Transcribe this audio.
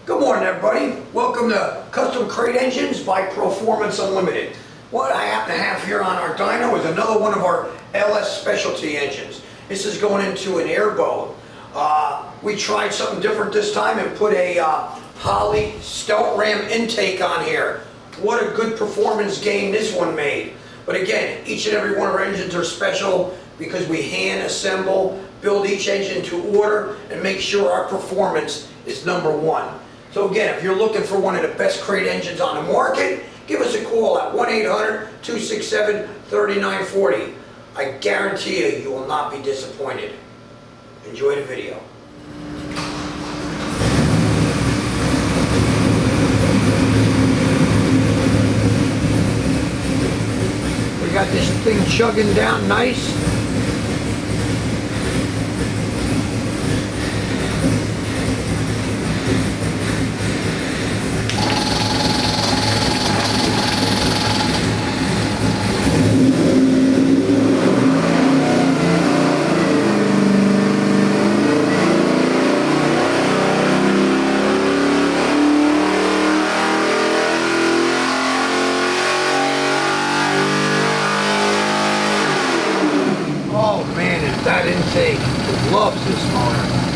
Good morning, everybody. Welcome to Custom Crate Engines by Proformance Unlimited. What I happen to have here on our dyno is another one of our LS specialty engines. This is going into an airboat. We tried something different this time and put a Mahle Stealth Ram intake on here. What a good performance gain this one made. But again, each and every one of our engines are special because we hand assemble, build each engine to order, and make sure our performance is #1. So again, if you're looking for one of the best crate engines on the market, give us a call at 1-800-267-3940. I guarantee you, you will not be disappointed. Enjoy the video. We got this thing chugging down nice. Oh man, is that intake loves this motor.